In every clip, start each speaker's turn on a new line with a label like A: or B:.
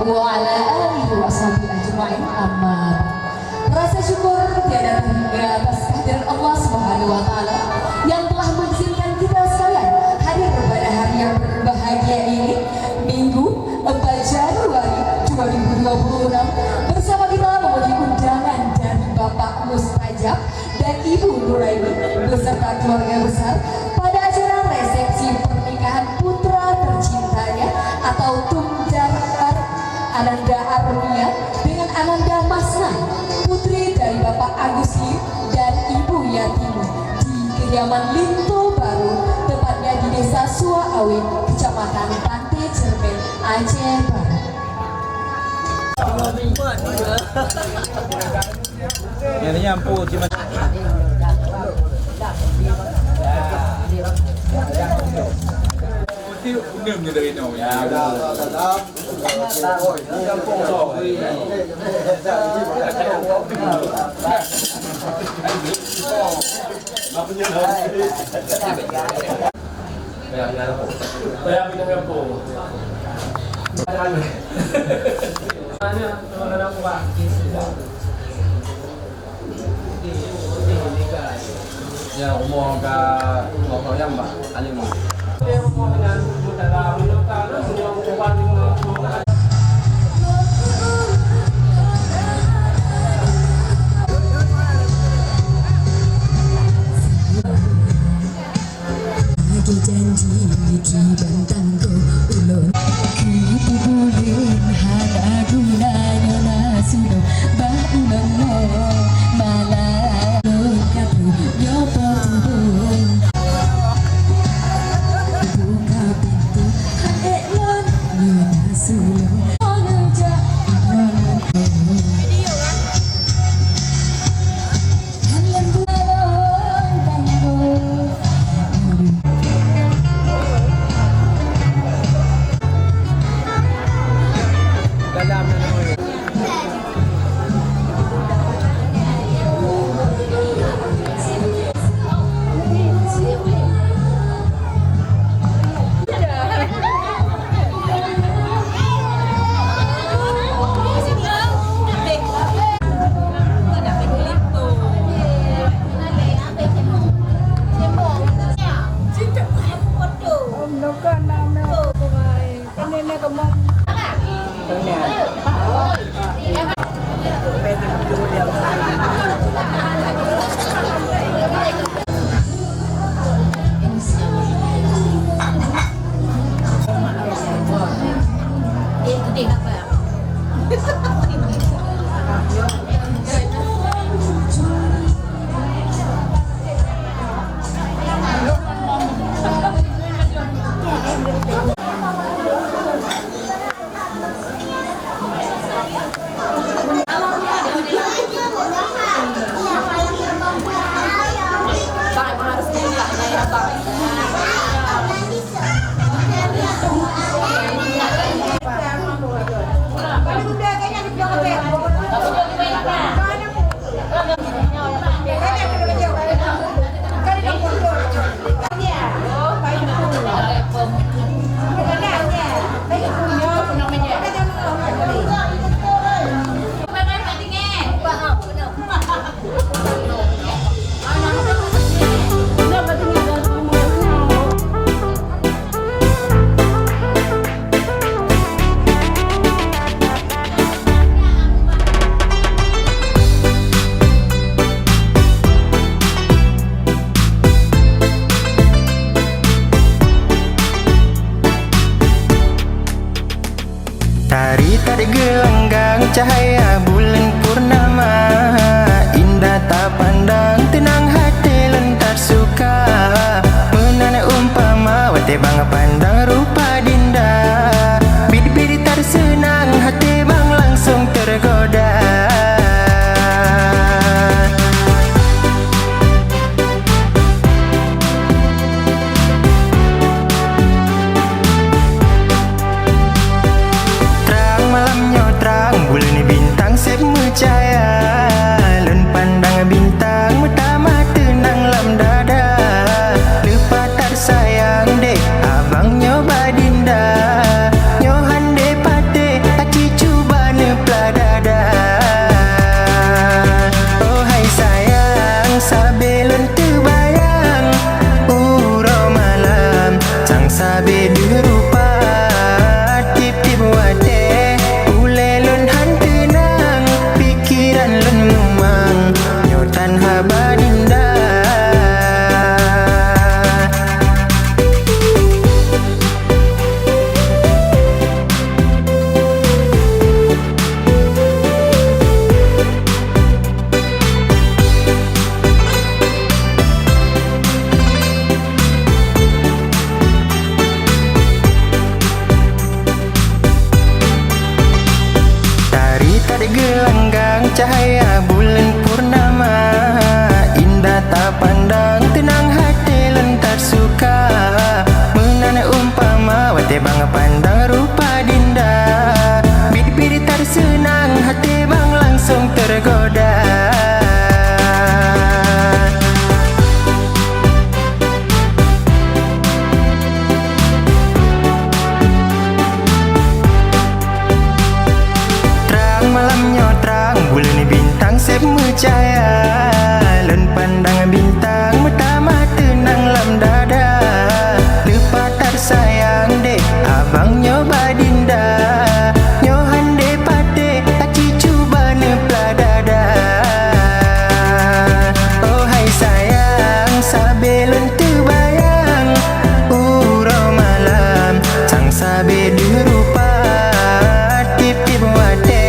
A: wa ala alihi wa sahbihi ajma'in. Amma rasa syukur tiada terhingga atas kehadiran Allah Subhanahu wa taala yang telah mengizinkan kita sekalian hadir pada hari yang berbahagia ini, Minggu 4 Januari 2026, bersama kita memenuhi undangan dari Bapak Mustajab dan Ibu Nuraini beserta keluarga besar pada acara resepsi pernikahan putra tercintanya atau Tunjar Ananda Arnia dengan Ananda Masna, putri dari Bapak Agus Liu dan Ibu Yatimo di kediaman Linto Baru, tepatnya di Desa Suaawin, Kecamatan Pantai Cermin, Aceh Barat.
B: Yang nyampur cuma đừng như đây nào ya ya umur ke lokal yang mbak alim
A: janji di bentangku ulun kita boleh hada gunanya nasudo ba ulun lo malah kapu yo potubun buka pintu elon yo nasudo onuja
C: Tari gelanggang cahaya bulan purnama, indah tak pandang tenang hati lentar suka. Menana umpama wate bang pandang rupa dinda, bid-bid tersenang hati bang langsung tergoda. cahaya bulan purnama, indah tak pandang, tenang hati lentar suka. Menana umpama wate bang pandang rupa dinda, bid-bid tersenang hati bang langsung tergoda. Terang malamnya terang, bulan bintang semu cahaya, len pandang bintang metama tenang lam dada. Lupa tersayang dek abang nyoba dinda, nyohan de pate aci cuba nepla dada. Oh hai sayang sabe len terbayang, uro malam sang sabe dirupa tip-tip wate.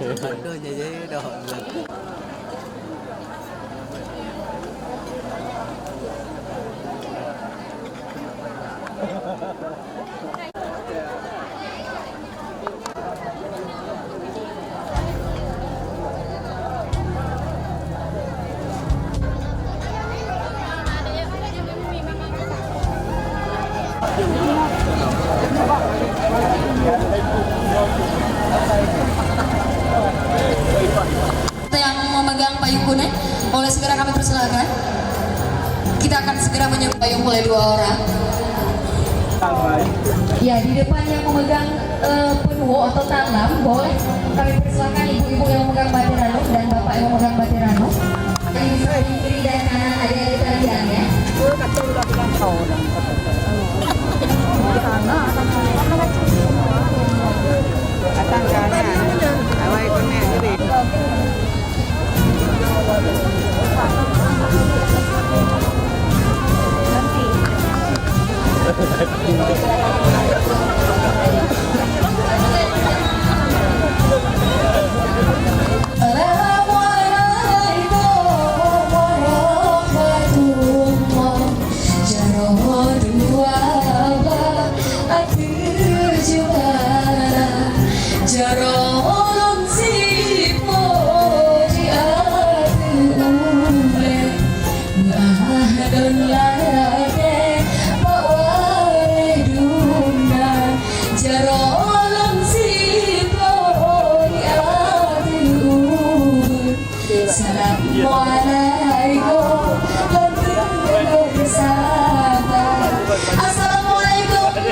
D: Aduh, jadi udah
A: yang memegang payung kuning boleh segera kami persilakan. Kita akan segera menyebut payung oleh 2 orang. Ya, di depan yang memegang penuh atau tanam boleh kami persilakan ibu-ibu yang memegang batirano dan bapak yang memegang batirano. Yang bisa di kiri dan kanan adik-adik kalian ya.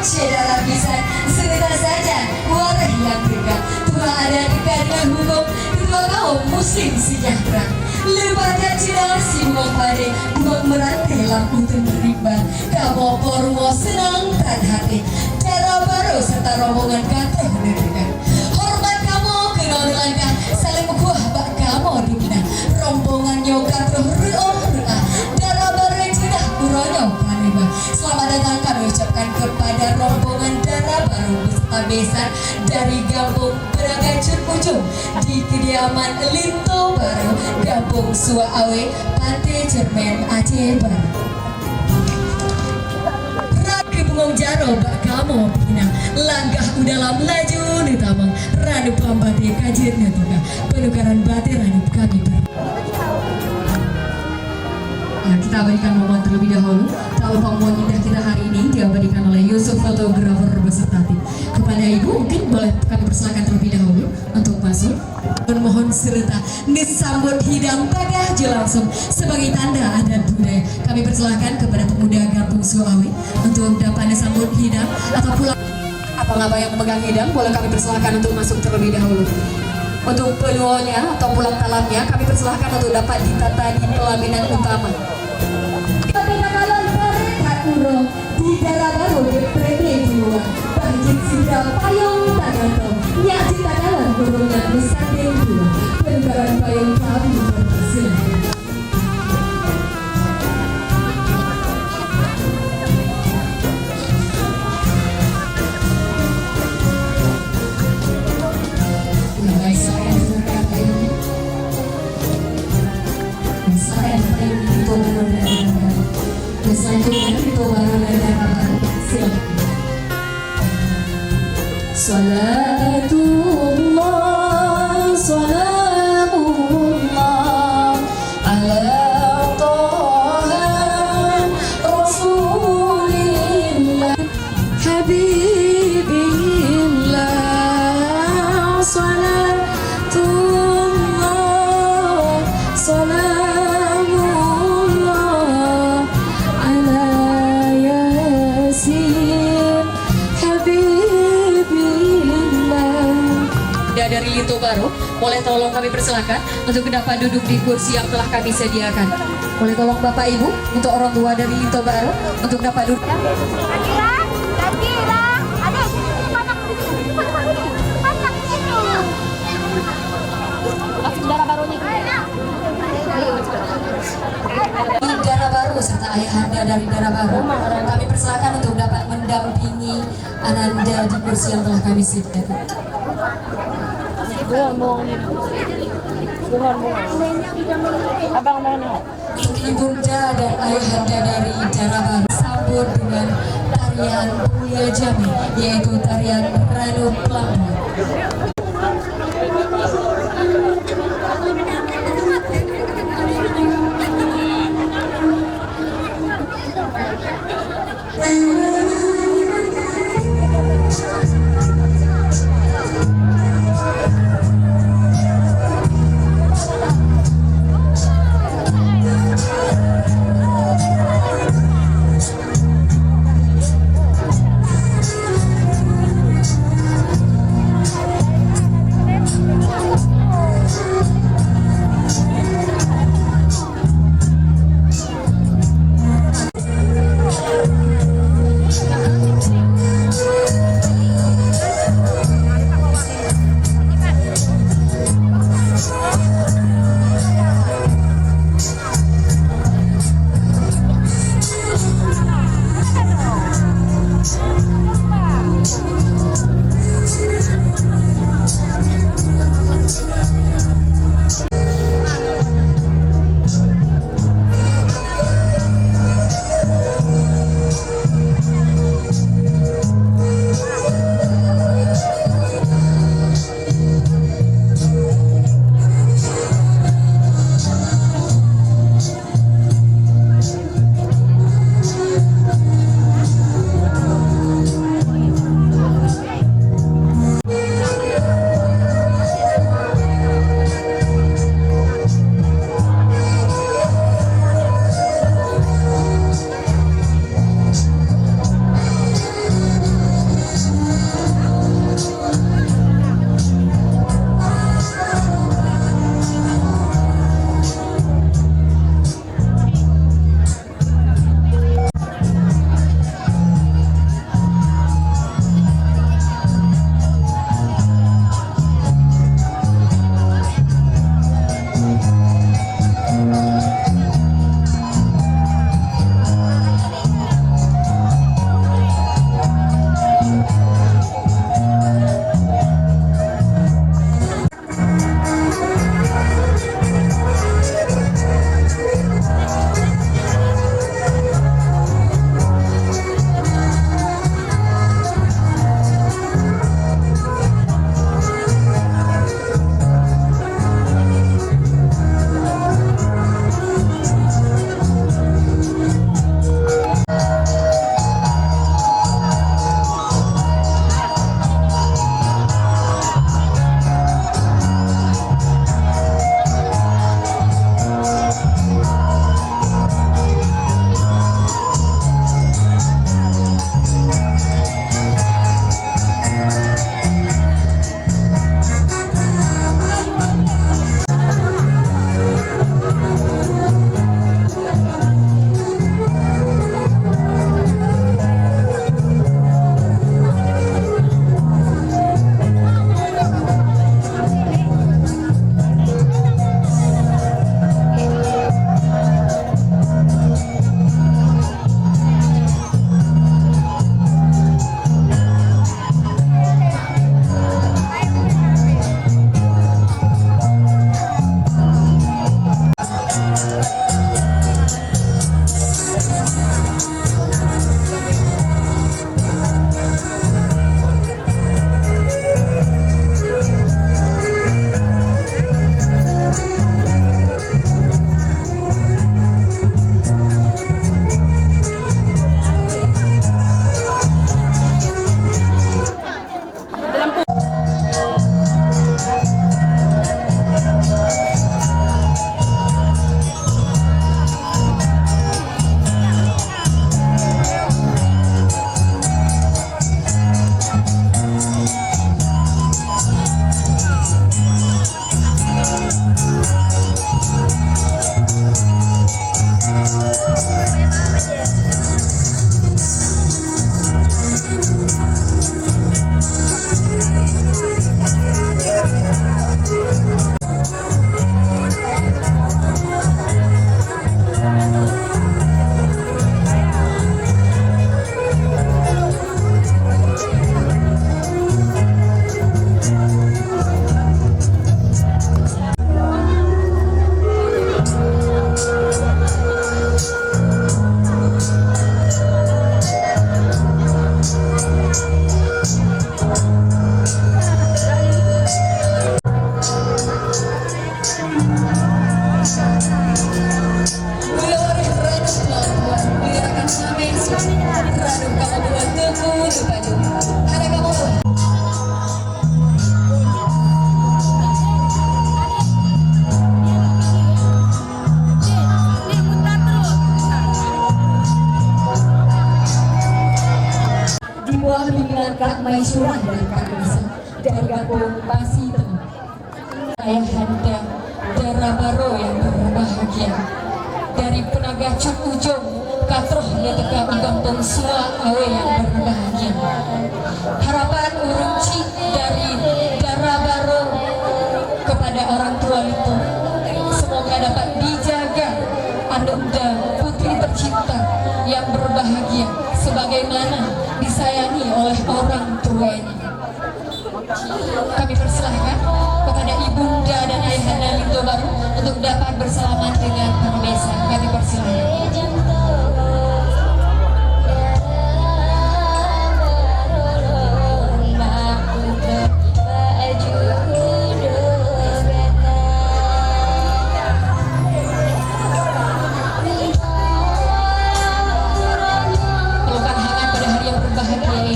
A: Syedara bisa sebentar saja warah yang dekat Tuhan ada dekatnya hukum kedua kaum muslim sejahtera. Lepaskan cina si buang pade buang merantai lampu menerima kamu pormo senang tan hati cara baru serta rombongan kata menerima hormat kamu kenal dengan saling buah bak kamu dimana rombongan nyokat roh darah baru sudah uronyo panema. Selamat datang kami ucapkan kepada rombongan darah baru beserta besan dari Kampung Beragacur Ujung di kediaman Linto Baru Kampung Suawe Pantai Cermen Aceh Baru. Rakyat Bungong Jaro bak kamu bina langkah udalam laju nitamang ranu pambati kajir netuka penukaran batir ranu kami baru. Ya, kita abadikan momen terlebih dahulu. Tahu momen indah kita hari ini diabadikan oleh Yusuf fotografer beserta tim. Kepada ibu mungkin boleh kami persilakan terlebih dahulu untuk masuk. Mohon serta disambut hidang pada langsung sebagai tanda adat budaya. Kami persilakan kepada pemuda Kampung Suawe untuk dapat disambut hidang atau pulang. Apa yang memegang hidang boleh kami persilakan untuk masuk terlebih dahulu. Untuk penuhnya atau pulang talamnya kami persilahkan untuk dapat ditata di pelaminan utama. Tapi nakalan tarik hakuro Sida payung tagato nyak cita dalam burungnya bersanding dua pengaran payung kami berhasil. Selanjutnya itu baru dari Salatullah, salamullah ala Taha Rasulillah Habibillah. Salatullah, salamullah ala Yasin dari Lito Baru, boleh tolong kami persilakan untuk dapat duduk di kursi yang telah kami sediakan. Boleh tolong Bapak Ibu untuk orang tua dari Lito Baru untuk dapat duduk. Dara Baru serta ayahanda dari Dara Baru, kami persilakan untuk dapat mendampingi Ananda di kursi yang telah kami sediakan. Untuk ibunda dan ayahanda dari Dara Baru sambut dengan tarian Mulia Jami, yaitu tarian Ranu Pelabuhan. Kak Maisyurah dari Kak Desa dari Kampung Pasito. Ayahanda Dara Baro yang berbahagia dari Penagacuk Ujung Katroh ya tegak di Kampung Sua Awe yang berbahagia. Harapan urunci dari Dara Baro kepada orang tua itu semoga dapat dijaga Ananda putri tercinta yang berbahagia sebagaimana disayangi oleh orang tuanya. Kami persilahkan kepada ibunda dan ayahanda Lindo Baru untuk dapat bersalaman dengan para besan. Kami persilahkan. Pelukan hangat pada hari yang berbahagia ini.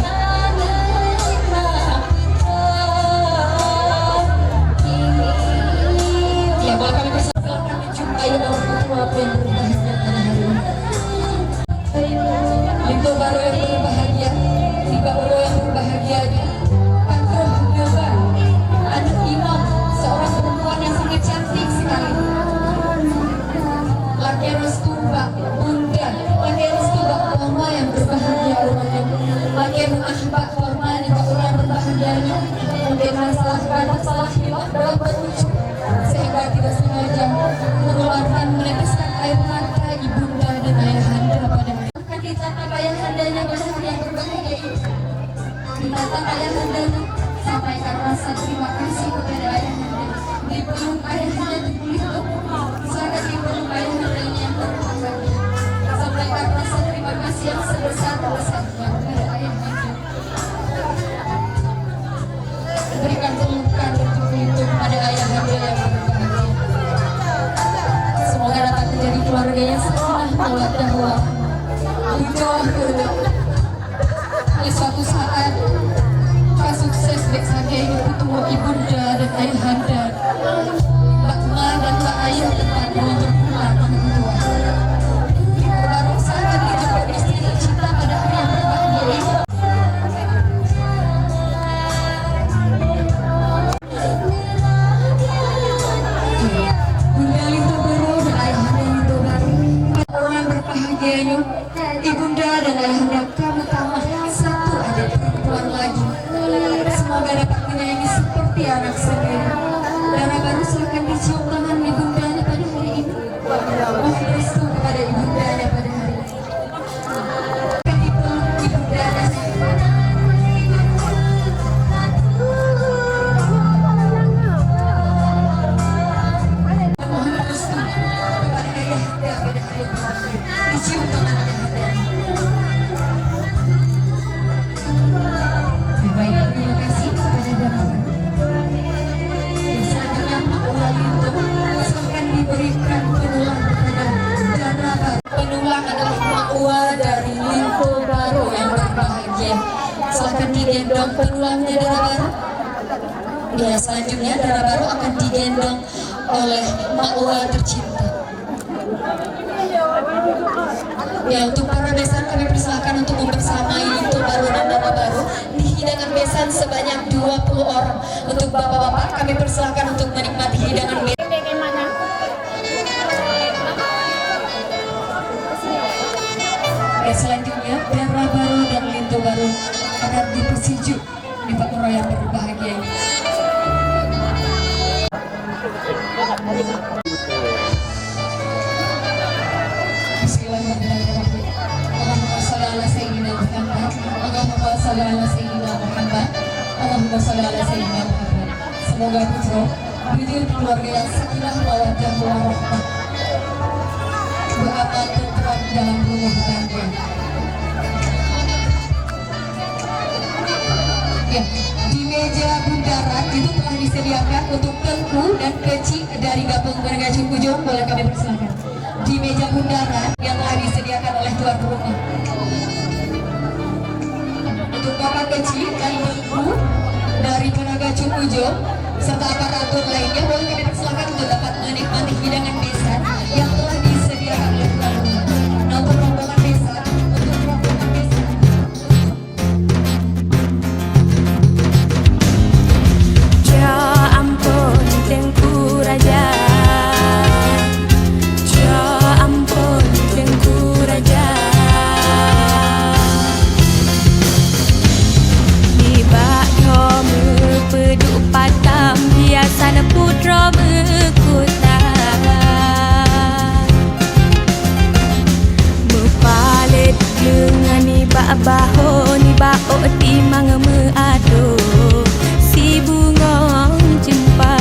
A: Ya, boleh kami persilakan menjumpai orang tua yang berbahagia pada hari ini. Lindo Baru yang berbahagia, Tiba Uro yang berbahagia, Patroh Yoga, anak imam, seorang perempuan yang sangat cantik sekali. Laki Restu Mbak Bunda, Laki Restu Mbak Mama yang berbahagia orangnya. Laki Ahbak Mama yang orang berbahagianya. Mungkin masalah hilaf dalam berwujud sehingga tidak sengaja mengeluarkan meneteskan air mata ibunda dan ayahanda pada hari. Akan ditatap ayahandanya pada hari yang berbahagia ini. Ditatap ayahandanya, sampaikan rasa terima kasih kepada ayahanda. Dipeluk ayahanda terpilih, silakan dipeluk ayahandanya yang berbahagia. Sampaikan rasa terima kasih yang sebesar-besarnya kepada ayahanda. Berikan pelukan tertutup pada ayahanda yang berbahagia. Semoga dapat menjadi keluarga yang sakinah mawaddah warahmah. Di suatu saat Kak sukses dek saja ini kutu ibunda dan ayahanda, Mbak Ma dan Mbak Ayah tempat untuk pulang ke kedua. Baru saja dijemput istri tercinta pada hari yang berbahagia ini. Bunda Lindo Baru dan ayahanda Lindo Baru, orang berbahagianya ibunda dan ayahanda kamu tambah satu adik perempuan lagi. Semoga dapat menyayangi seperti anak sendiri. Dara Baru silakan dicium tangan ibundanya pada hari ini. Mohon restu kepada ibundanya pada hari ini. Akan dipeluk ibundanya. Mohon restu kepada ayahanda pada hari ini. Dicium tangan ayahanda. Baik, terima kasih kepada Dara. Selanjutnya Mak Walindo silakan diberikan penulang kepada Dara Baru. Penulang adalah Mak Wa dari Lindo Baru yang berbahagia. Silakan digendong penulangnya Dara Baru. Ya, selanjutnya Dara Baru akan digendong oleh Mak Wa tercinta. Ya, untuk para besan kami persilakan untuk membersamai Lindo Baru dan Dara Baru di hidangan besan sebanyak 20 orang. Untuk bapak-bapak kami persilakan untuk menikmati hidangan besan. Ya, selanjutnya Dara Baru dan Lindo Baru akan dipersejuk di Pak Uro yang berbahagia ini. Bismillahirrahmanirrahim. Allahumma shalli ala sayyidina Muhammad. Allahumma shalli ala sayyidina Muhammad. Allahumma shalli ala sayyidina Muhammad. Semoga putra menjadi keluarga yang sakinah mawaddah warahmah, beramal tentram dalam rumah tangga. Ya, di meja bundaran itu telah disediakan untuk Tengku dan Keci dari Kampung Penagacuk Ujung. Boleh kami persilakan di meja bundaran yang telah disediakan oleh tuan rumah. Untuk Bapak Keci dan Tengku dari Penagacuk Ujung serta aparatur lainnya, boleh kami persilakan untuk dapat menikmati hidangan besan yang telah disediakan oleh tuan rumah. Nah, untuk rombongan besan, untuk rombongan besan
E: baho ni bao timang meado si bunga jumpa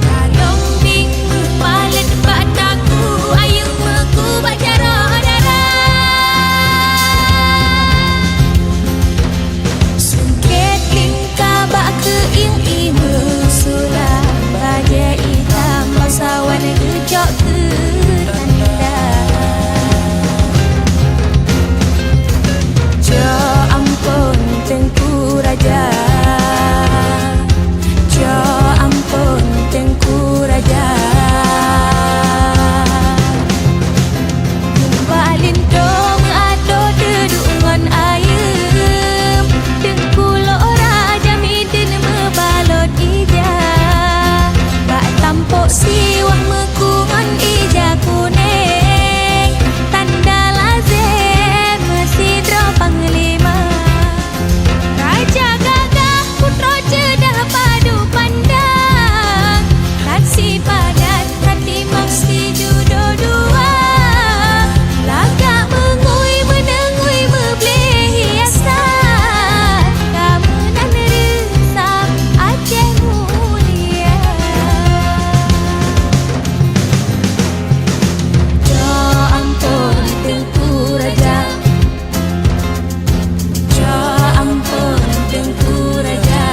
E: kalong ding palet bataku ayung meku bacara dara sungket tingkah bak ke ing imu sulah baja hitam pasawan gejok ke Tengku Raja, Jo ampun Tengku Raja. Balin dong ado dedungan ayem, Tengku Lora jamidin mebalot ija, bak tampok siwah mekungan ija kuning, tanda lazim mesidro panglima. Raja gagah putra cedah padu pandang Taksi padat hati maksi judo dua Lagak mengui menengui membeli hiasan Kemenang resam Aceh mulia Jo ampun Tengku Raja Jo ampun Tengku Raja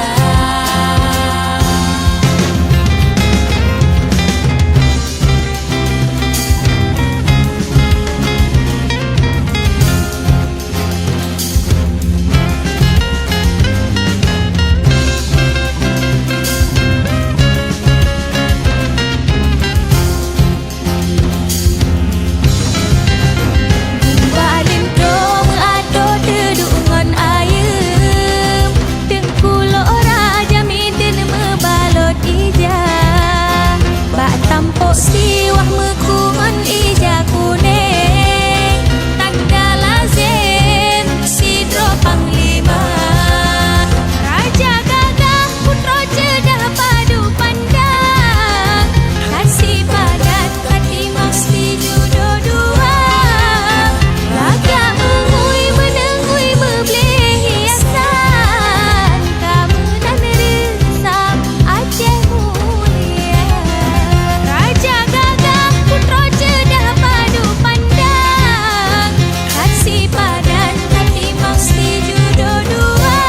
E: Balin dong ado dedungan ayem Tengku Lora jamidin mebalot ija bak tampok siwah mekungan ija kuning tanda lazim sidro panglima Raja gagah putra cedah padu pandang kasih padat hati maksi judo dua Lagak mengui menengui membeli hiasan Kemenang resam Aceh mulia Raja gagah putra cedah padu pandang Kasih padan hati maksi judo dua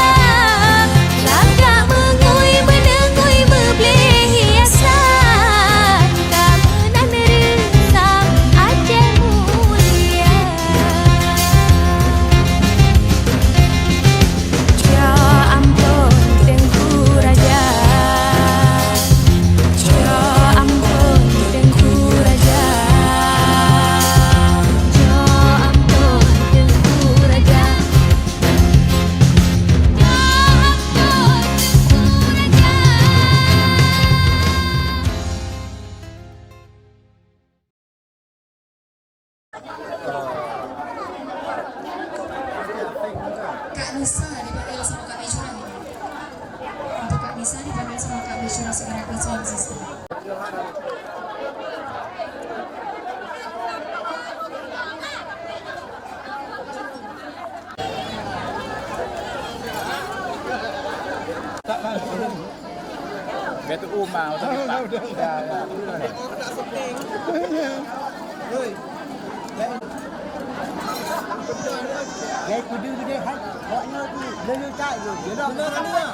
E: Lagak mengui menengui membeli hiasan Kemenang resam Aceh mulia Jo ampun Tengku Raja Jo ampun Tengku Raja Jo ampun Tengku Raja Jo ampun
A: Kak Nisa dipanggil sama Kak Mejura. Untuk Kak Nisa dipanggil sama Kak Mejura segera ke sound system.
B: Biar tu mau tapi tak.
D: Dia kudu dia hai. Bawanya tu lelu tak je. Dia dah benar kan dia.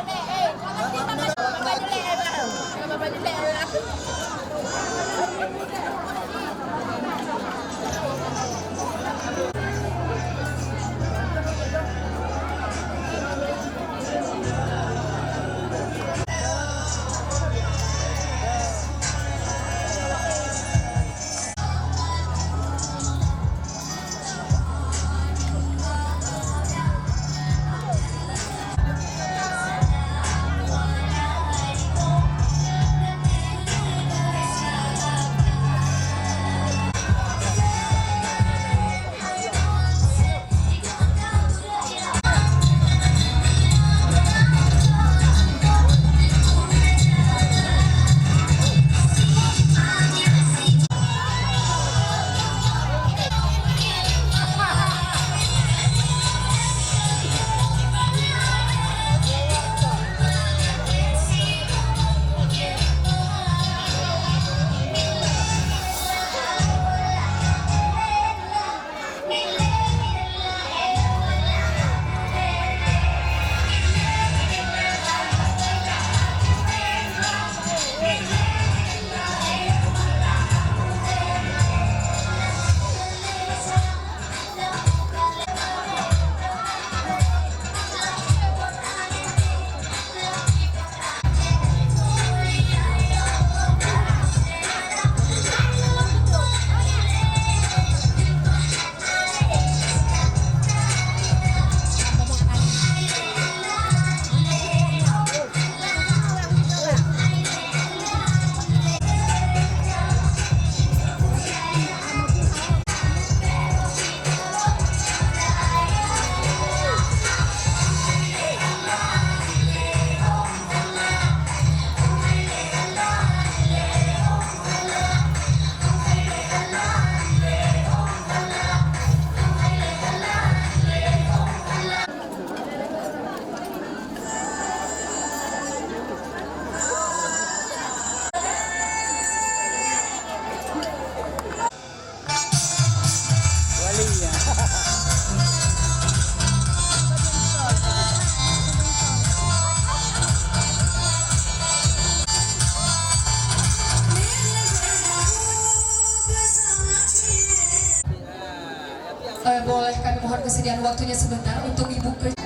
A: Boleh kami mohon kesediaan waktunya sebentar untuk Ibu ke...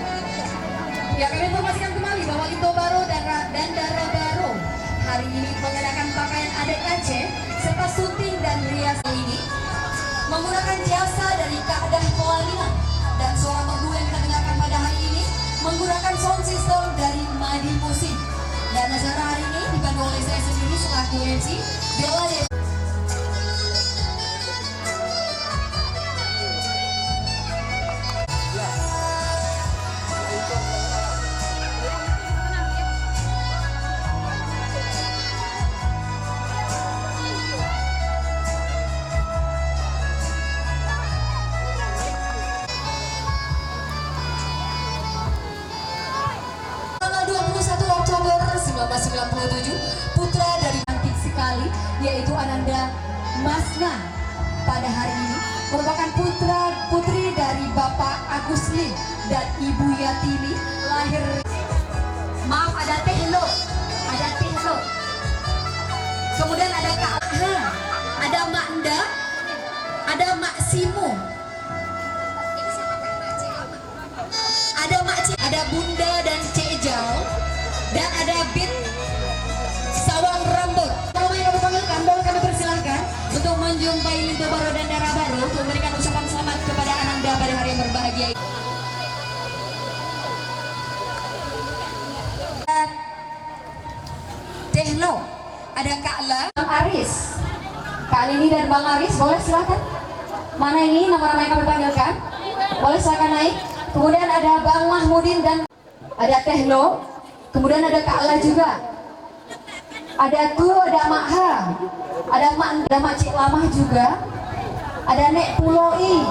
A: Ya, kami informasikan kembali bahwa Indo Baro dan Dara Baro hari ini mengenakan pakaian adat Aceh serta syuting dan rias ini menggunakan jasa dari Kaadah Pelaminan, dan suara merdu yang kita dengarkan pada hari ini menggunakan sound system dari Madi Musik. Dan acara hari ini dipandu oleh saya sendiri selaku MC Bella Dewi. Tanggal 21 Oktober 1997, putra dari cantik sekali yaitu Ananda Masna pada hari ini merupakan putri dari Bapak Agus Lim dan Ibu Yatini, lahir ada Tehlo, kemudian ada Kak Aha, ada Mak Nda, ada Mak Simu, ada Mak Cik, ada Bunda dan Cik Jal, dan ada Bit Sawang Rambut. Kalau yang kami panggilkan, boleh kami persilahkan untuk menjumpai Lindo Baro dan Dara Baro untuk memberikan ucapan selamat kepada Ananda pada hari yang berbahagia. Tehlo, ada Kak La, Bang Aris, Kak Lini dan Bang Aris, boleh silakan. Mana ini nama-nama yang kami panggilkan? Boleh silakan naik. Kemudian ada Bang Mahmudin dan ada Tehlo. Kemudian ada Kak La juga. Ada ada Mak Ha, ada Mak Cik Lamah juga. Ada Nek Puloi,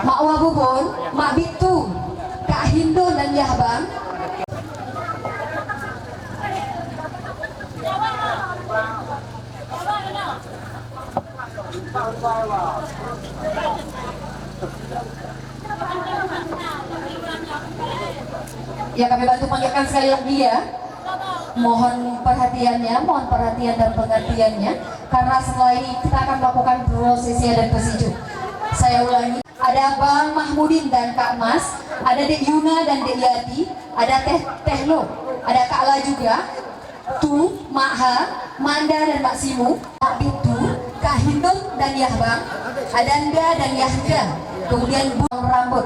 A: Mak Wabubun, Mak Bitu, Kak Hindu dan Yahbang. Ya, kami bantu panggilkan sekali lagi ya. Mohon perhatian dan pengertiannya, karena setelah ini kita akan melakukan prosesi adat Pesijuk. Saya ulangi, ada Bang Mahmudin dan Kak Mas, ada Dek Yuna dan Dek Yati, ada Tehlo, ada Kak La juga, Tu, Mak Ha, Manda dan Mak Simu, Mak Bitu, Kak Hindun dan Yahbang, ada Nda dan Yahda, kemudian Bang Rambut.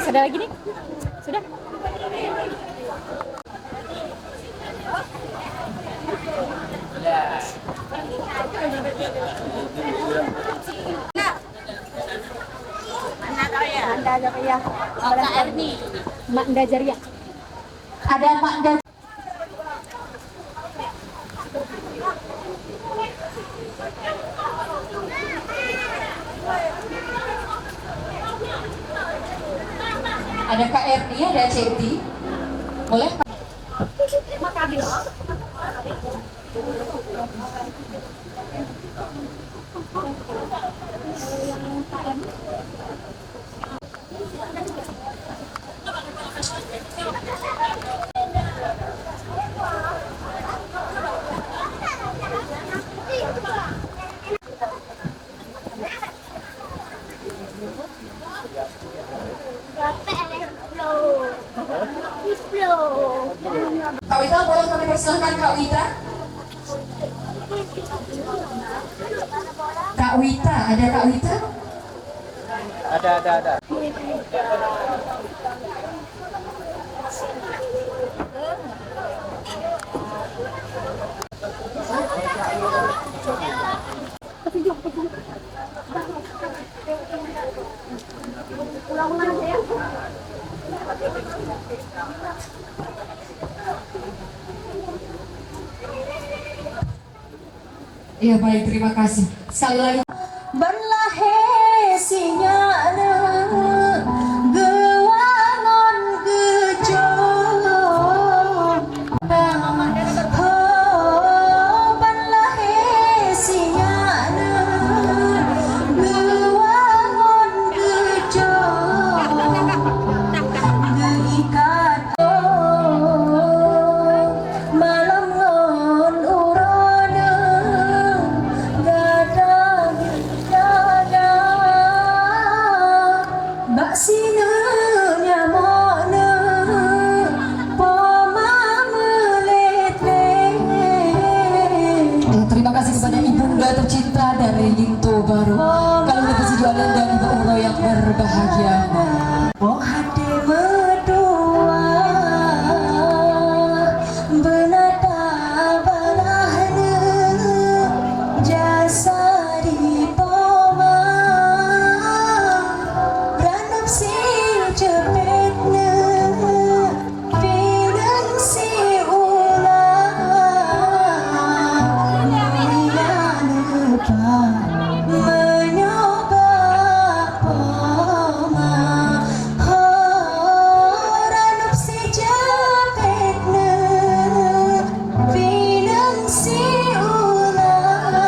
F: Sudah lagi nih? Sudah? Anda Jaria. Kak Erni. Mak Nda Jaria.
A: Ada Mak Nda. Ada Kak Erni, ada Ceti. Boleh? Kak Wita, boleh kami persilahkan Kak Wita? Kak Wita, ada Kak Wita?
B: Ada.
A: Iya baik, terima kasih. Sekali lagi.
E: Berlahe sinyana gewangon gejo berlahe sinyana gewangon gejo geikat malam ngon urana gadang dada bak sina nyamona poma meletre.
A: Terima kasih kepada ibunda tercinta dari Linto Baru. Kalau ada persetujuan dan Ibu Uro yang berbahagia.
E: Wong hati medua benata balahna jasa di poma ranap si cepetna pinang si ulang mulia lupa menyoba poma ranap si cepetna pinang si ulang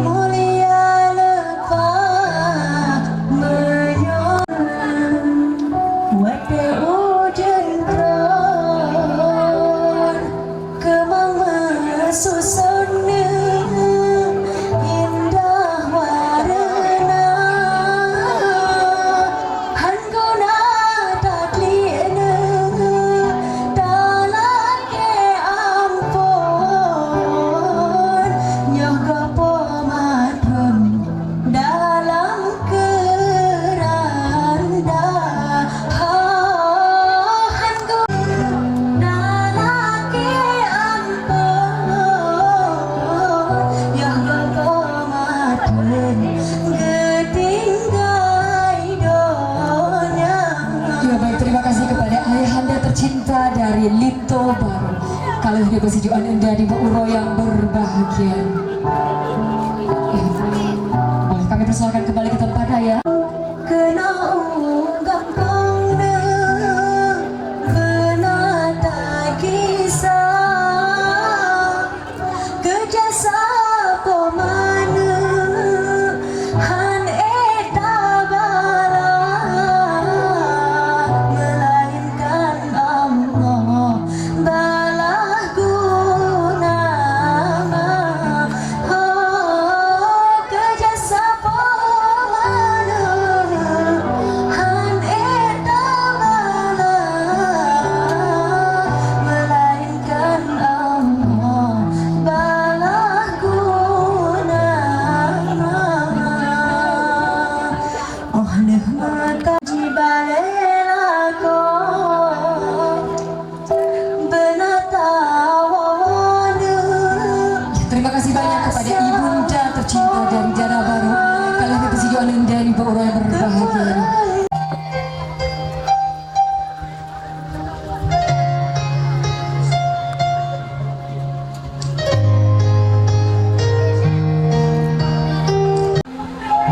E: mulia lupa menyoba wate ujan tron kemang susunna indah warna hanguna taklina talake ampun nyoga pomadron dalam keranda hanguna nalake ampun nyoga pomadron getinggai donya.
A: Ya baik, terima kasih kepada ayahanda tercinta dari Linto Baru. Kalau ada persetujuan Anda di Bu Uro yang berbahagia. Ya. Boleh kami persilakan kembali ke tempat ya.
E: Kena gampang benata kisah kejasa pemana han eta bala melainkan Allah balah guna kejasa pemana han eta bala melainkan Allah balah guna oh nehmata jibalela benata wawana.
A: Terima kasih banyak kepada ibunda tercinta dari Jana Baru. Kalau ada persetujuan Anda di Bu Uro yang berbahagia.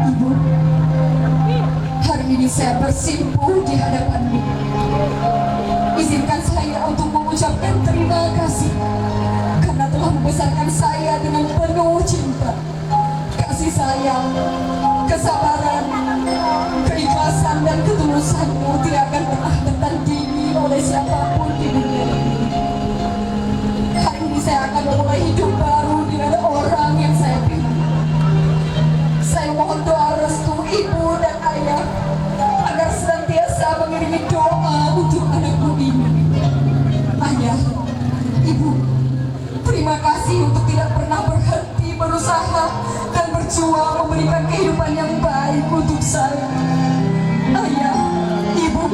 A: Ibu, hari ini saya bersimpuh di hadapanmu. Izinkan saya untuk mengucapkan terima kasih karena telah membesarkan saya dengan penuh cinta, kasih sayang, kesabaran, keikhlasan dan ketulusanmu tidak akan pernah tertandingi oleh siapapun di dunia ini. Hari ini saya akan memulai hidup baru dengan orang yang saya pilih. Saya mohon doa restu ibu dan ayah agar senantiasa mengiringi doa untuk anakku ini. Ayah, ibu, terima kasih untuk tidak pernah berhenti berusaha dan berjuang memberikan kehidupan yang baik untuk saya. Ayah, ibu,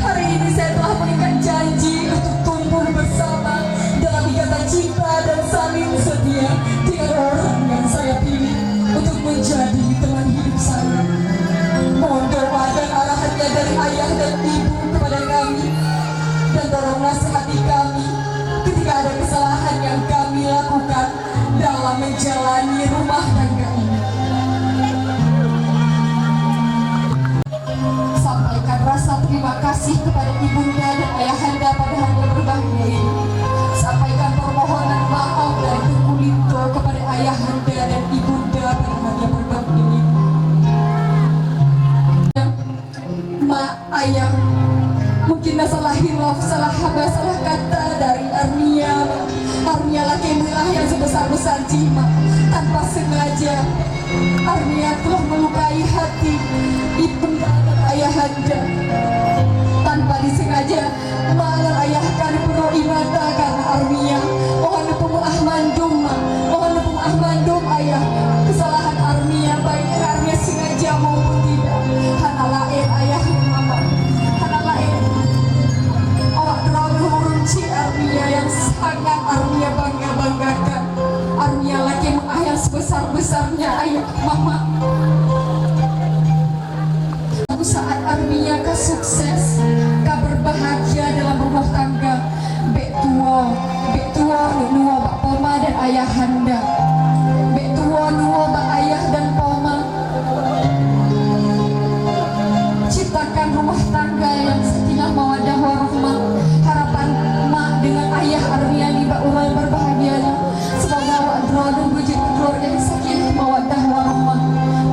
A: hari ini saya telah mengikat janji untuk tumbuh bersama dalam ikatan cinta dan saling setia dengan orang yang saya pilih untuk menjadi teman hidup saya. Mohon doa dan arahannya dari ayah dan ibu kepada kami dan tolong nasihati kami ketika ada kesalahan yang kami lakukan dalam menjalani rumah tangga ini. Sampaikan rasa terima kasih kepada ibunda dan ayahanda pada hari yang berbahagia ini. Sampaikan permohonan maaf dari Tengku Linto kepada ayahanda dan ibunda pada hari yang berbahagia ini. Mak, ayah, mungkin salah hilaf, salah haba, salah kata dari Arnia. Arnia laki murah yang sebesar-besar jiwa. Tanpa sengaja Arnia telah melukai hati ibunda dan ayahanda. Tanpa disengaja mak dan ayah akan penuhi mata karena Arnia. Mohon pemaaf mandum mak, mohon pemaaf mandum ayah. Kesalahan Arnia baik Arnia sengaja maupun tidak. Hana lain ayah dan mama, hana lain awak terlalu merunci Arnia yang sangat Arnia bangga-banggakan. Arnia laki mengah yang sebesar-besarnya ayah mama. Suatu saat Arnia ka sukses, ka berbahagia dalam rumah tangga. Bek tua nuwa bak poma dan ayahanda. Bek tua nuwa bak ayah dan poma. Ciptakan rumah tangga yang sakinah mawaddah warahmah. Harapan mak dengan ayah Arnia di bak umur berbahagianya. Semoga awak drono wujud keluarga yang sakinah mawaddah warahmah.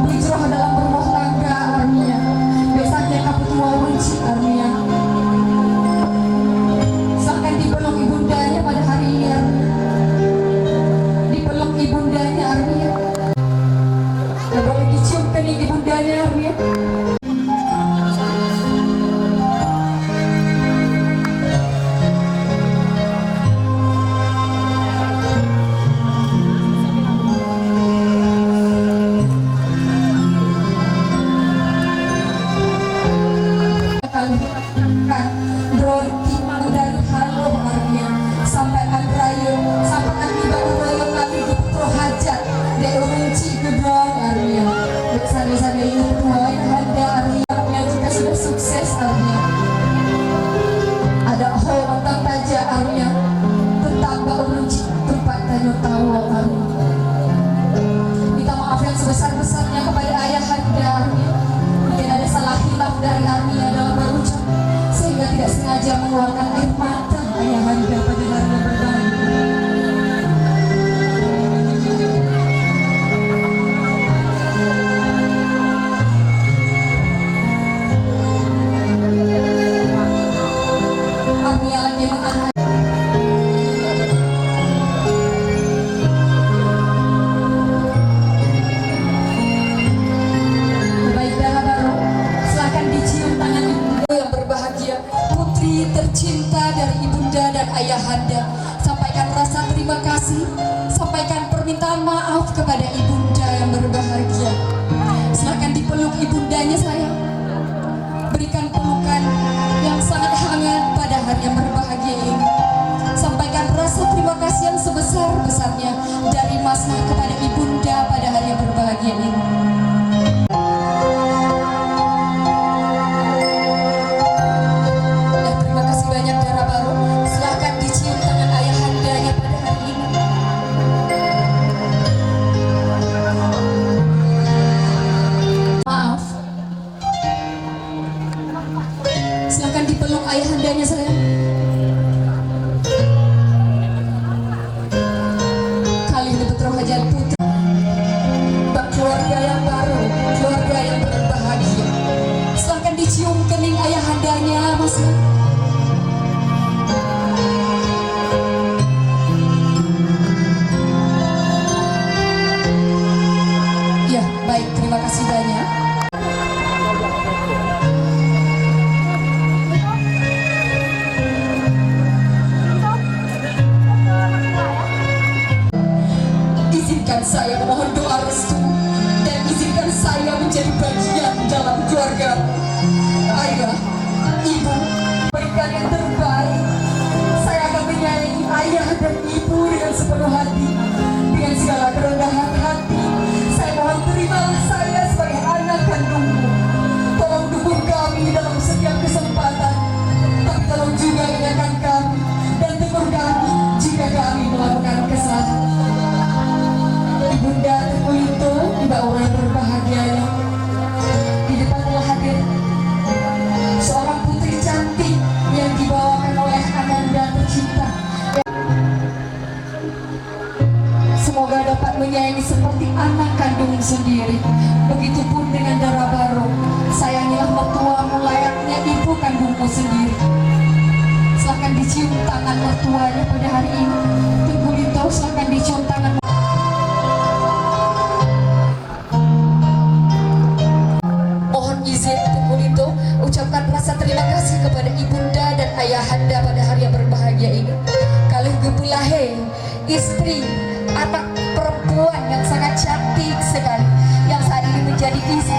A: Berhijrah dalam rumah tangga Arnia. Besarnya kapetua wenci Arnia. Silahkan dipeluk ibundanya pada hari ini Arnia. Dipeluk ibundanya Arnia. Dan boleh diciumkan ibundanya Arnia. Sebesar-besarnya kepada ayahanda. Mungkin ada salah hilaf dari Arnia dalam berucap sehingga tidak sengaja mengeluarkan air mata ayahanda pada hari yang berbahagia. Arnia lagi mengangkat tercinta dari ibunda dan ayahanda. Sampaikan rasa terima kasih, sampaikan permintaan maaf kepada ibunda yang berbahagia. Silakan dipeluk ibundanya sayang. Berikan pelukan yang sangat hangat pada hari yang berbahagia ini. Sampaikan rasa terima kasih yang sebesar-besarnya dari Masnah kepada ibunda pada hari yang berbahagia ini. Ayahandanya sayang. Kali ini putra hajat putri bak keluarga yang baru, keluarga yang berbahagia. Silahkan dicium kening ayahandanya mas. Ya baik, terima kasih banyak. menyayangi seperti anak kandung sendiri. Begitupun dengan Dara Barung, sayangilah mertuamu layaknya ibu kandungmu sendiri. Silahkan dicium tangan mertuanya pada hari ini. Tengku Linto, silahkan dicium tangan. Mohon izin Tengku Linto ucapkan rasa terima kasih kepada ibunda dan ayahanda pada hari yang berbahagia ini. Kalih gebulahe istri anak perempuan yang sangat cantik sekali yang saat ini menjadi istri